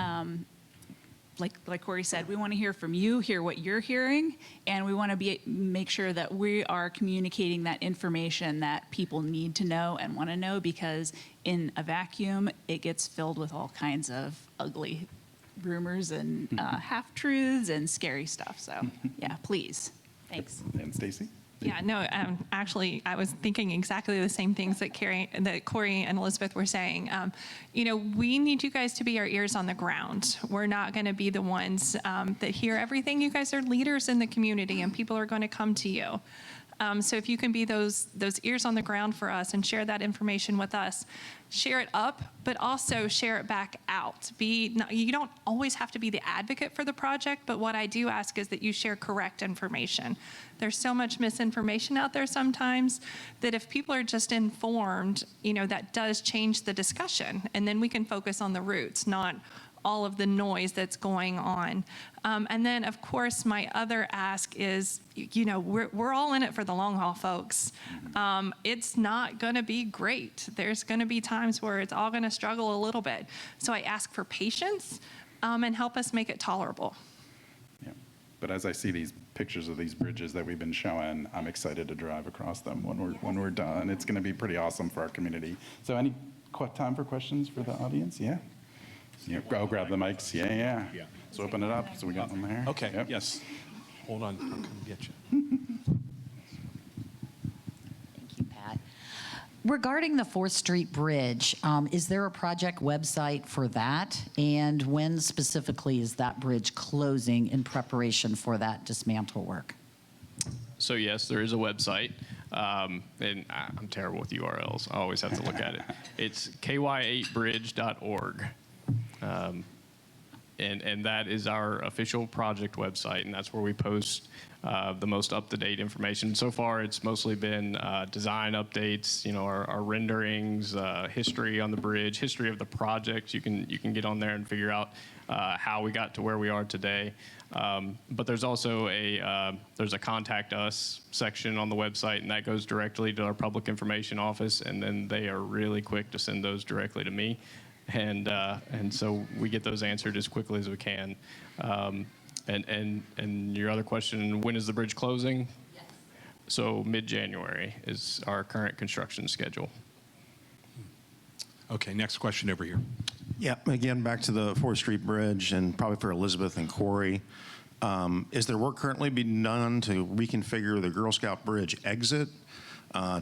like Corey said, we want to hear from you, hear what you're hearing, and we want to make sure that we are communicating that information that people need to know and want to know, because in a vacuum, it gets filled with all kinds of ugly rumors and half-truths and scary stuff. So yeah, please. Thanks. And Stacy? Yeah, no, actually, I was thinking exactly the same things that Corey and Elizabeth were saying. We need you guys to be our ears on the ground. We're not going to be the ones that hear everything. You guys are leaders in the community, and people are going to come to you. So if you can be those ears on the ground for us and share that information with us, share it up, but also share it back out. You don't always have to be the advocate for the project, but what I do ask is that you share correct information. There's so much misinformation out there sometimes that if people are just informed, that does change the discussion, and then we can focus on the roots, not all of the noise that's going on. And then, of course, my other ask is, we're all in it for the long haul, folks. It's not going to be great. There's going to be times where it's all going to struggle a little bit. So I ask for patience and help us make it tolerable. Yeah. But as I see these pictures of these bridges that we've been showing, I'm excited to drive across them when we're done. It's going to be pretty awesome for our community. So any time for questions for the audience? Yeah? Yeah, go grab the mics. Yeah. So open it up. So we got one there. Okay, Yep. yes. Hold on, I'll come get you. Thank you, Pat. Regarding the 4th Street Bridge, is there a project website for that? And when specifically is that bridge closing in preparation for that dismantle work? So yes, there is a website, and I'm terrible with URLs. I always have to look at it. It's ky8bridge.org. And that is our official project website, and that's where we post the most up-to-date information. So far, it's mostly been design updates, our renderings, history on the bridge, history of the project. You can get on there and figure out how we got to where we are today. But there's also there's a contact us section on the website, and that goes directly to our public information office, and then they are really quick to send those directly to me. And so we get those answered as quickly as we can. And your other question, when is the bridge closing? Yes. So mid-January is our current construction schedule. Okay, next question over here. Yeah, again, back to the 4th Street Bridge, and probably for Elizabeth and Corey. Is there work currently being done to reconfigure the Girl Scout Bridge exit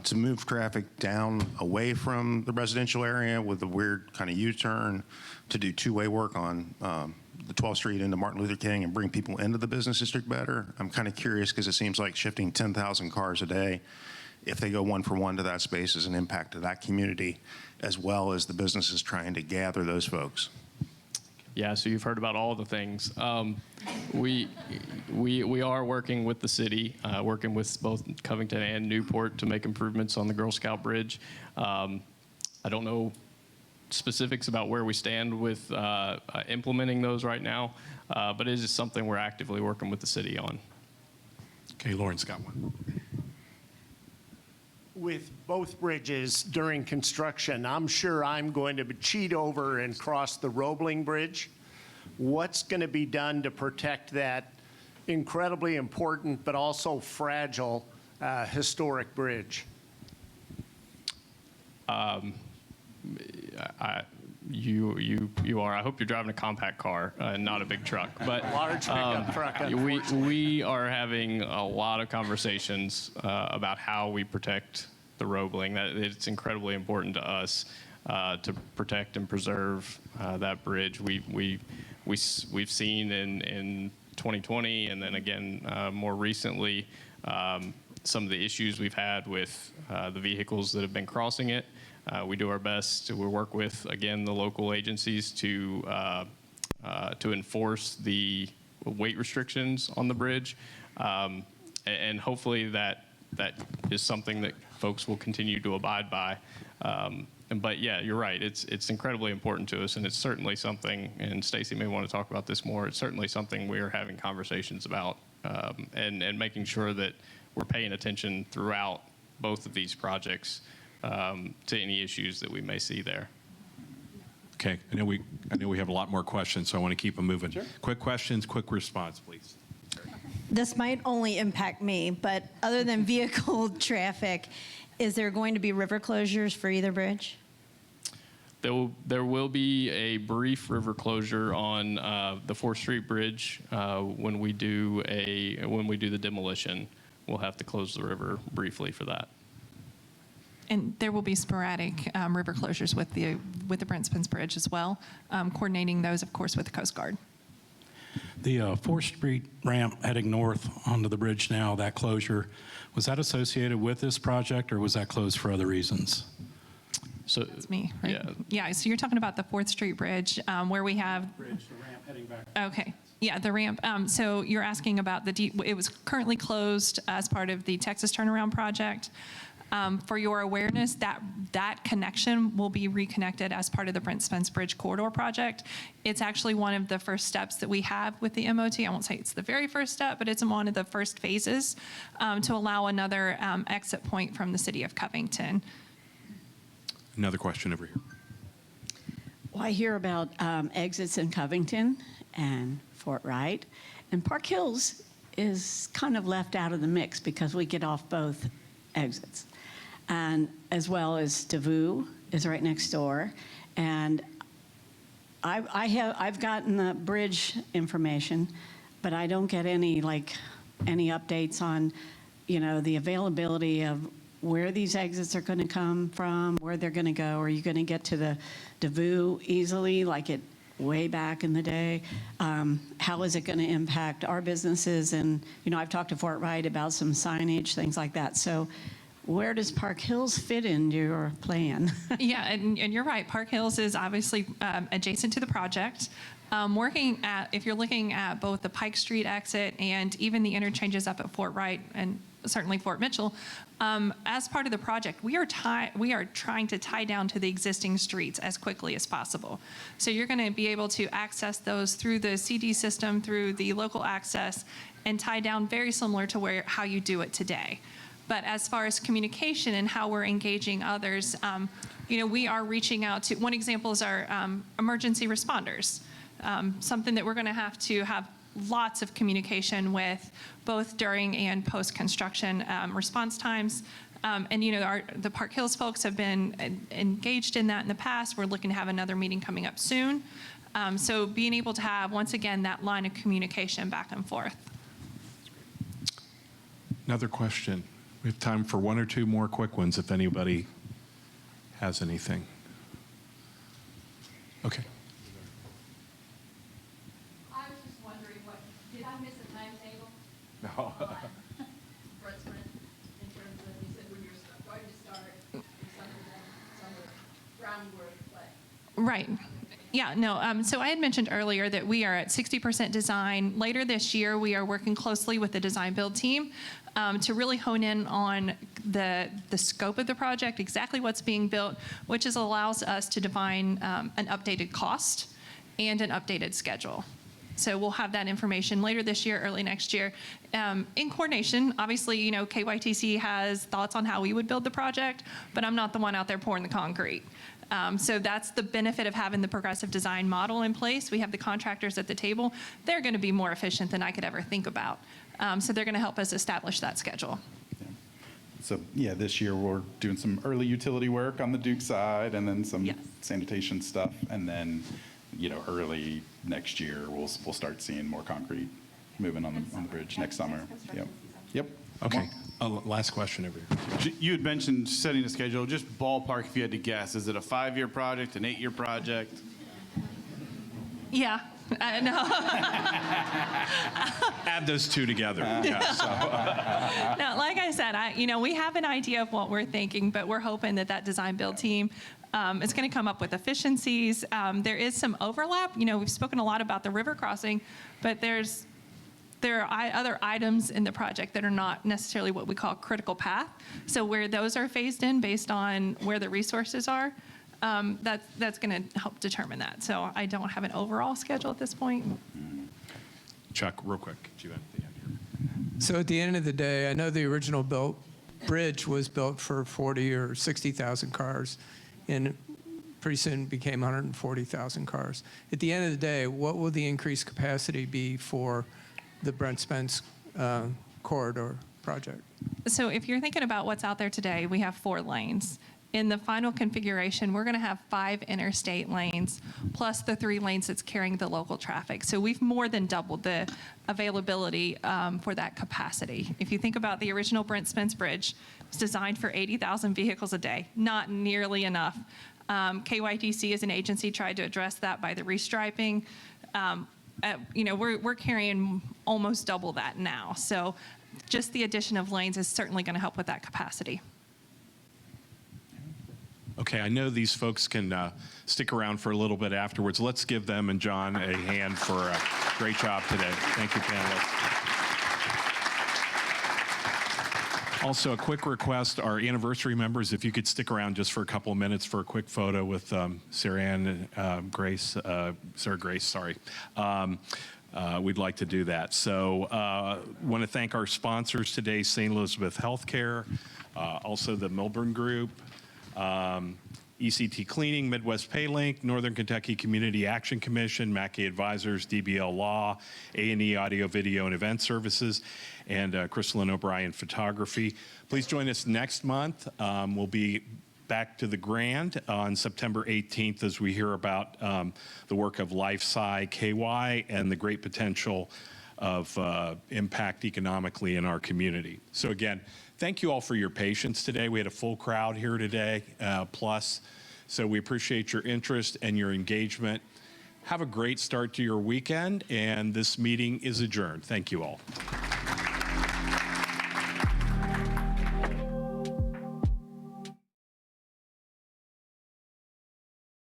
to move traffic down away from the residential area with the weird kind of U-turn, to do two-way work on the 12th Street into Martin Luther King and bring people into the business district better? I'm kind of curious because it seems like shifting 10,000 cars a day, if they go one for one to that space, is an impact to that community, as well as the businesses trying to gather those folks. Yeah, so you've heard about all the things. We are working with the city, working with both Covington and Newport to make improvements on the Girl Scout Bridge. I don't know specifics about where we stand with implementing those right now, but it is something we're actively working with the city on. Okay, Lauren's got one. With both bridges during construction, I'm sure I'm going to cheat over and cross the Roebling Bridge. What's going to be done to protect that incredibly important but also fragile historic bridge? You are. I hope you're driving a compact car, not a big truck. But Large pickup truck, unfortunately. we are having a lot of conversations about how we protect the Roebling. That it's incredibly important to us to protect and preserve that bridge. We've seen in 2020 and then again more recently some of the issues we've had with the vehicles that have been crossing it. We do our best to work with, again, the local agencies to enforce the weight restrictions on the bridge. And hopefully that is something that folks will continue to abide by. But yeah, you're right. It's incredibly important to us, and it's certainly something, and Stacy may want to talk about this more, it's certainly something we are having conversations about and making sure that we're paying attention throughout both of these projects to any issues that we may see there. Okay, I know we have a lot more questions, so I want to keep them moving. Sure. Quick questions, quick response, please. This might only impact me, but other than vehicle traffic, is there going to be river closures for either bridge? There will be a brief river closure on the 4th Street Bridge when we do the demolition. We'll have to close the river briefly for that. And there will be sporadic river closures with the Bent Spence Bridge as well, coordinating those, of course, with the Coast Guard. The 4th Street ramp heading north onto the bridge now, that closure, was that associated with this project or was that closed for other reasons? So that's me, right? Yeah. Yeah, so you're talking about the 4th Street Bridge where we have... The ramp heading back. Okay. Yeah, the ramp. So you're asking about it was currently closed as part of the Texas Turnaround Project. For your awareness, that connection will be reconnected as part of the Bent Spence Bridge Corridor Project. It's actually one of the first steps that we have with the MOT. I won't say it's the very first step, but it's one of the first phases to allow another exit point from the city of Covington. Another question over here. Well, I hear about exits in Covington and Fort Wright, and Park Hills is kind of left out of the mix because we get off both exits. And as well as Davoo is right next door. And I've gotten the bridge information, but I don't get any updates on, the availability of where these exits are going to come from, where they're going to go. Are you going to get to the Davoo easily, like it way back in the day? How is it going to impact our businesses? And, I've talked to Fort Wright about some signage, things like that. So where does Park Hills fit into your plan? Yeah, and you're right. Park Hills is obviously adjacent to the project. If you're looking at both the Pike Street exit and even the interchanges up at Fort Wright and certainly Fort Mitchell, as part of the project, we are trying to tie down to the existing streets as quickly as possible. So you're going to be able to access those through the CD system, through the local access, and tie down very similar to how you do it today. But as far as communication and how we're engaging others, we are reaching out to, one example is our emergency responders, something that we're going to have lots of communication with both during and post-construction response times. And the Park Hills folks have been engaged in that in the past. We're looking to have another meeting coming up soon. So being able to have, once again, that line of communication back and forth. Another question. We have time for one or two more quick ones if anybody has anything. Okay. I was just wondering, did I miss a timetable? No. Brent Spence, in terms of, you said when you're going to start some of the groundwork, but. Right. Yeah, no, so I had mentioned earlier that we are at 60% design. Later this year, we are working closely with the design build team to really hone in on the scope of the project, exactly what's being built, which allows us to define an updated cost and an updated schedule. So we'll have that information later this year, early next year, in coordination. Obviously, you know, KYTC has thoughts on how we would build the project, but I'm not the one out there pouring the concrete. So that's the benefit of having the progressive design model in place. We have the contractors at the table. They're going to be more efficient than I could ever think about. So they're going to help us establish that schedule. So yeah, this year we're doing some early utility work on the Duke side, and then some sanitation stuff, and then, you know, early next year we'll start seeing more concrete moving on the bridge next summer. Yep. Okay. Last question over here. You had mentioned setting a schedule. Just ballpark, if you had to guess, is it a 5-year project, an 8-year project? Yeah. No. Add those two together. Yeah, so. No, like I said, we have an idea of what we're thinking, but we're hoping that design build team is going to come up with efficiencies. There is some overlap. You know, we've spoken a lot about the river crossing, but there are other items in the project that are not necessarily what we call critical path. So where those are phased in based on where the resources are, that's going to help determine that. So I don't have an overall schedule at this point. Chuck, real quick. Do you have the end here? So at the end of the day, I know the original bridge was built for 40 or 60,000 cars, and pretty soon became 140,000 cars. At the end of the day, what will the increased capacity be for the Bent Spence corridor project? So if you're thinking about what's out there today, we have 4 lanes. In the final configuration, we're going to have 5 interstate lanes, plus the 3 lanes that's carrying the local traffic. So we've more than doubled the availability for that capacity. If you think about the original Bent Spence Bridge, it's designed for 80,000 vehicles a day, not nearly enough. KYTC as an agency tried to address that by the restriping. We're carrying almost double that now. So just the addition of lanes is certainly going to help with that capacity. Okay, I know these folks can stick around for a little bit afterwards. Let's give them and John a hand for a great job today. Thank you, panelists. Also, a quick request, our anniversary members, if you could stick around just for a couple of minutes for a quick photo with Sarah Grace, sorry. We'd like to do that. So want to thank our sponsors today, St. Elizabeth Healthcare, also the Milburn Group, ECT Cleaning, Midwest PayLink, Northern Kentucky Community Action Commission, Mackey Advisors, DBL Law, A&E Audio, Video, and Event Services, and Crystal and O'Brien Photography. Please join us next month. We'll be back to the Grand on September 18th as we hear about the work of LifeSci KY and the great potential of impact economically in our community. So again, thank you all for your patience today. We had a full crowd here today, plus, so we appreciate your interest and your engagement. Have a great start to your weekend, and this meeting is adjourned. Thank you all.